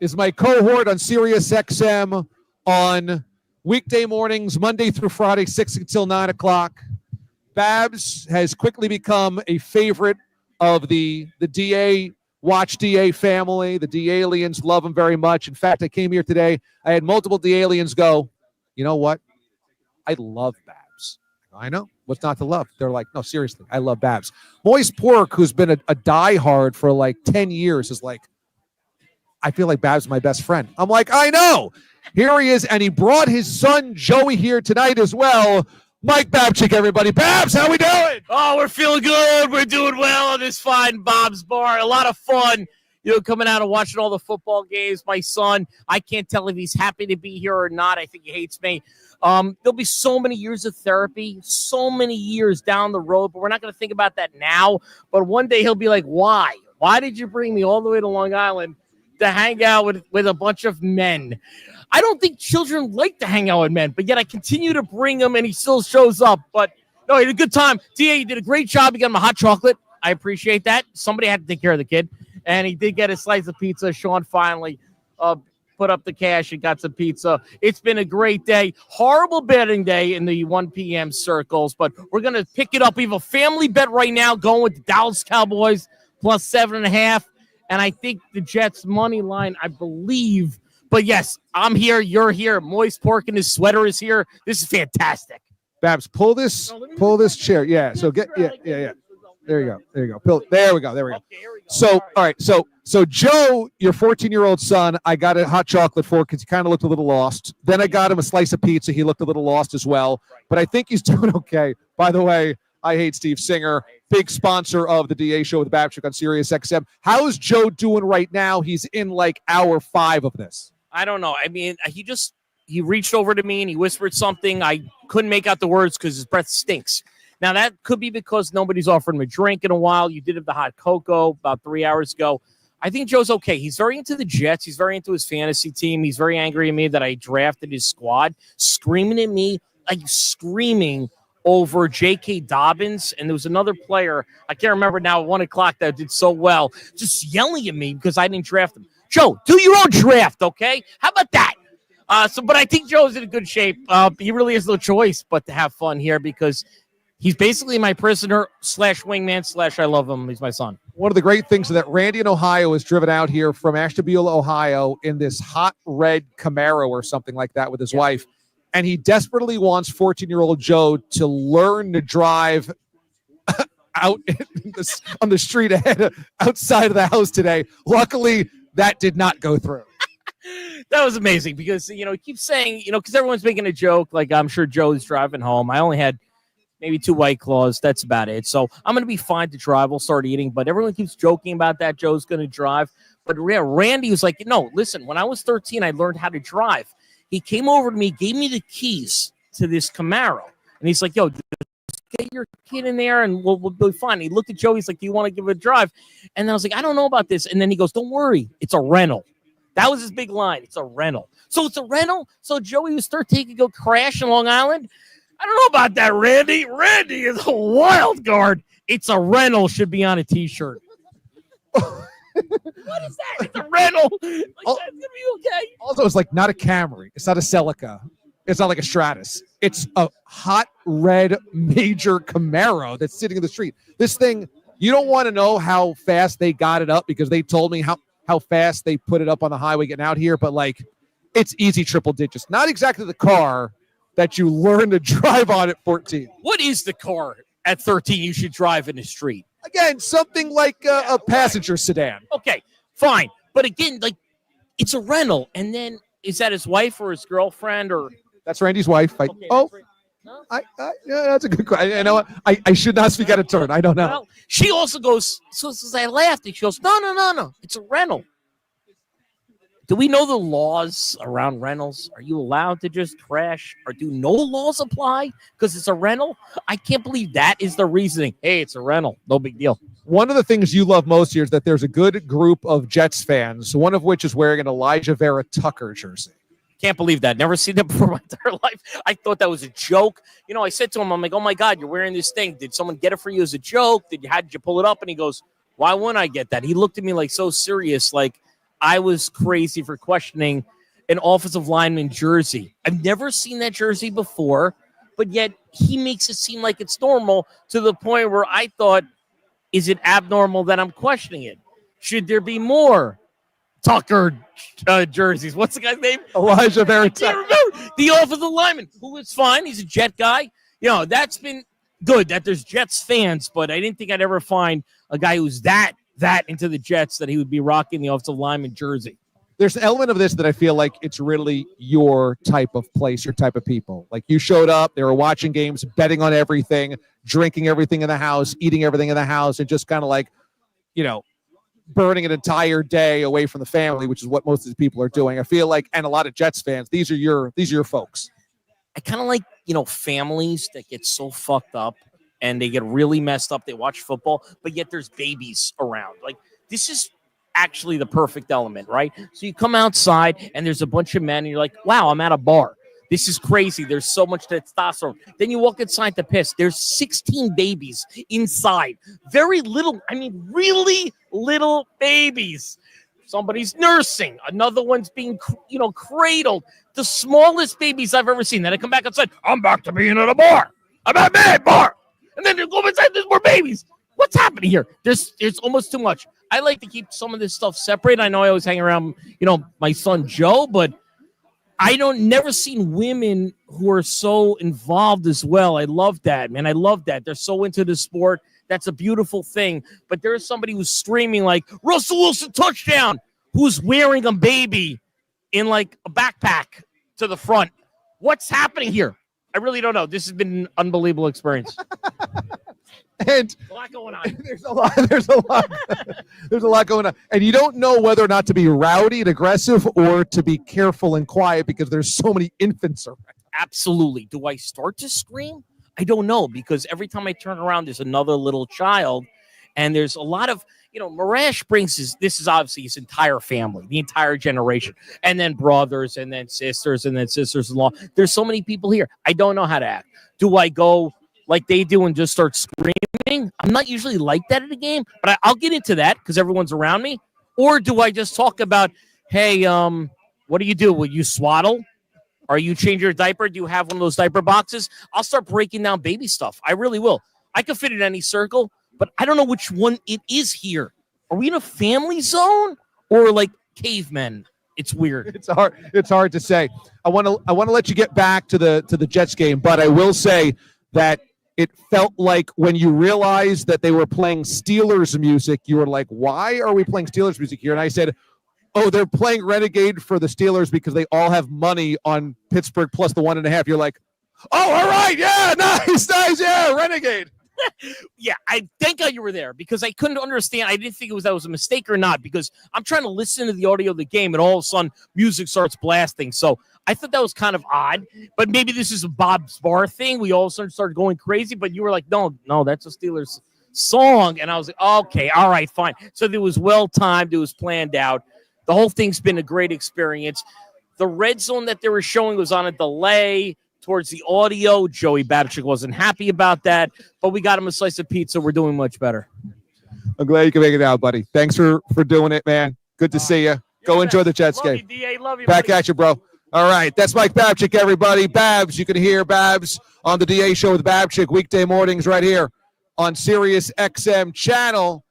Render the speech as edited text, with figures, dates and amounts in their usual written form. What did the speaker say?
is my cohort on SiriusXM on weekday mornings, Monday through Friday, 6 until 9 o'clock. Babs has quickly become a favorite of the DA Watch DA family. The D-aliens love him very much. In fact, I came here today. I had multiple D-aliens go, you know what? I love Babs. I know. What's not to love? They're like, no, seriously, I love Babs. Moist Pork, who's been a diehard for like 10 years, is like, I feel like Babs is my best friend. I'm like, I know. Here he is, and he brought his son Joey here tonight as well. Mike Babchik, everybody. Babs, how we doing? Oh, we're feeling good. We're doing well on this fine Bob's Bar. A lot of fun, coming out and watching all the football games. My son, I can't tell if he's happy to be here or not. I think he hates me. There'll be so many years of therapy, so many years down the road, but we're not going to think about that now. But one day he'll be like, why? Why did you bring me all the way to Long Island to hang out with a bunch of men? I don't think children like to hang out with men, but yet I continue to bring him, and he still shows up. But no, he had a good time. DA, you did a great job. You got him a hot chocolate. I appreciate that. Somebody had to take care of the kid, and he did get a slice of pizza. Sean finally put up the cash and got some pizza. It's been a great day. Horrible betting day in the 1 p.m. circles, but we're going to pick it up. We have a family bet right now going with the Dallas Cowboys plus 7.5, and I think the Jets money line, I believe. But yes, I'm here. You're here. Moist Pork in his sweater is here. This is fantastic. Babs, pull this chair. Yeah. So get yeah. There you go. There we go. Okay, so all right. So Joe, your 14-year-old son, I got a hot chocolate for because he kind of looked a little lost. Then I got him a slice of pizza. He looked a little lost as well. But I think he's doing okay. By the way, I hate Steve Singer, big sponsor of the DA show with Babchik on SiriusXM. How is Joe doing right now? He's in like hour 5 of this. I don't know. I mean, he reached over to me and he whispered something. I couldn't make out the words because his breath stinks. Now, that could be because nobody's offered him a drink in a while. You did have the hot cocoa about 3 hours ago. I think Joe's okay. He's very into the Jets. He's very into his fantasy team. He's very angry at me that I drafted his squad, screaming at me, like screaming over J.K. Dobbins. And there was another player, I can't remember now, at 1 o'clock that did so well, just yelling at me because I didn't draft him. Joe, do your own draft, okay? How about that? But I think Joe's in a good shape. He really has no choice but to have fun here because he's basically my prisoner / wingman / I love him. He's my son. One of the great things is that Randy in Ohio is driven out here from Ashtabula, Ohio in this hot red Camaro or something like that with his wife. And he desperately wants 14-year-old Joe to learn to drive out on the street ahead, outside of the house today. Luckily, that did not go through. That was amazing because, he keeps saying, because everyone's making a joke, like I'm sure Joe's driving home. I only had maybe 2 White Claws. That's about it. So I'm going to be fine to drive. We'll start eating. But everyone keeps joking about that. Joe's going to drive. But Randy was like, no, listen, when I was 13, I learned how to drive. He came over to me, gave me the keys to this Camaro. And he's like, yo, just get your kid in there and we'll be fine. He looked at Joe. He's like, do you want to give it a drive? And I was like, I don't know about this. And then he goes, don't worry. It's a rental. That was his big line. It's a rental. So it's a rental. So Joey was 13 could go crash in Long Island. I don't know about that, Randy. Randy is a wild card. It's a rental should be on a T-shirt. What is that? It's a rental. Like, that's going to be okay. Also, it's like not a Camry. It's not a Celica. It's not like a Stratus. It's a hot red major Camaro that's sitting in the street. This thing, you don't want to know how fast they got it up because they told me how fast they put it up on the highway getting out here, but like it's easy triple digits. Not exactly the car that you learn to drive on at 14. What is the car at 13 you should drive in the street? Again, something like a passenger sedan. Okay, fine. But again, like it's a rental. And then is that his wife or his girlfriend or? That's Randy's wife. Okay, no? Yeah, that's a good question. You know what? I should not speak out of turn. I don't know. Well, she also goes, so I laughed, and she goes, no. It's a rental. Do we know the laws around rentals? Are you allowed to just crash? Or do no laws apply because it's a rental? I can't believe that is the reasoning. Hey, it's a rental. No big deal. One of the things you love most here is that there's a good group of Jets fans, one of which is wearing an Elijah Vera Tucker jersey. Can't believe that. Never seen that before in my entire life. I thought that was a joke. I said to him, I'm like, oh, my God, you're wearing this thing. Did someone get it for you as a joke? How did you pull it up? And he goes, why wouldn't I get that? He looked at me like so serious, like I was crazy for questioning an offensive lineman jersey. I've never seen that jersey before, but yet he makes it seem like it's normal to the point where I thought, is it abnormal that I'm questioning it? Should there be more Tucker jerseys? What's the guy's name? Elijah Vera I can't remember. The offensive lineman, who is fine. He's a Jet guy. That's been good that there's Jets fans, but I didn't think I'd ever find a guy who's that into the Jets that he would be rocking the offensive lineman jersey. There's an element of this that I feel like it's really your type of place, your type of people. Like you showed up, they were watching games, betting on everything, drinking everything in the house, eating everything in the house, and just kind of like, burning an entire day away from the family, which is what most of these people are doing. I feel like, and a lot of Jets fans, these are your folks. I kind of like, families that get so fucked up and they get really messed up. They watch football, but yet there's babies around. Like, this is actually the perfect element, right? So you come outside and there's a bunch of men and you're like, wow, I'm at a bar. This is crazy. There's so much testosterone. Then you walk inside the piss. There's 16 babies inside. Very little, really little babies. Somebody's nursing. Another one's being, cradled. The smallest babies I've ever seen. Then I come back outside. I'm back to being at a bar. I'm at a bar. And then you go inside, there's more babies. What's happening here? There's almost too much. I like to keep some of this stuff separate. I know I always hang around, my son Joe, but I never seen women who are so involved as well. I love that, man. I love that. They're so into the sport. That's a beautiful thing. But there's somebody who's screaming like, Russell Wilson touchdown, who's wearing a baby in like a backpack to the front. What's happening here? I really don't know. This has been an unbelievable experience. And a lot going on. There's a lot going on. And you don't know whether or not to be rowdy and aggressive or to be careful and quiet because there's so many infants around. Absolutely. Do I start to scream? I don't know, because every time I turn around, there's another little child. And there's a lot of, Marash brings this is obviously his entire family, the entire generation, and then brothers and then sisters-in-law. There's so many people here. I don't know how to act. Do I go like they do and just start screaming? I'm not usually like that at a game, but I'll get into that because everyone's around me. Or do I just talk about, hey, what do you do? Will you swaddle? Are you change your diaper? Do you have one of those diaper boxes? I'll start breaking down baby stuff. I really will. I could fit in any circle, but I don't know which one it is here. Are we in a family zone or like cavemen? It's weird. It's hard to say. I want to let you get back to the Jets game, but I will say that it felt like when you realized that they were playing Steelers music, you were like, why are we playing Steelers music here? And I said, oh, they're playing Renegade for the Steelers because they all have money on Pittsburgh plus the 1.5. You're like, oh, all right. Yeah, nice. Yeah, Renegade. Yeah, I thank God you were there because I couldn't understand. I didn't think that was a mistake or not because I'm trying to listen to the audio of the game and all of a sudden music starts blasting. So I thought that was kind of odd, but maybe this is a Bob's Bar thing. We all of a sudden started going crazy, but you were like, no, that's a Steelers song. And I was like, okay, all right, fine. So it was well-timed. It was planned out. The whole thing's been a great experience. The red zone that they were showing was on a delay towards the audio. Joey Babchik wasn't happy about that, but we got him a slice of pizza. We're doing much better. I'm glad you can make it out, buddy. Thanks for doing it, man. Good to see you. Go enjoy the Jets game. Love you, DA. Love you, back buddy. at you, bro. All right, that's Mike Babchik, everybody. Babs, you can hear Babs on the DA show with Babchik weekday mornings right here on SiriusXM channel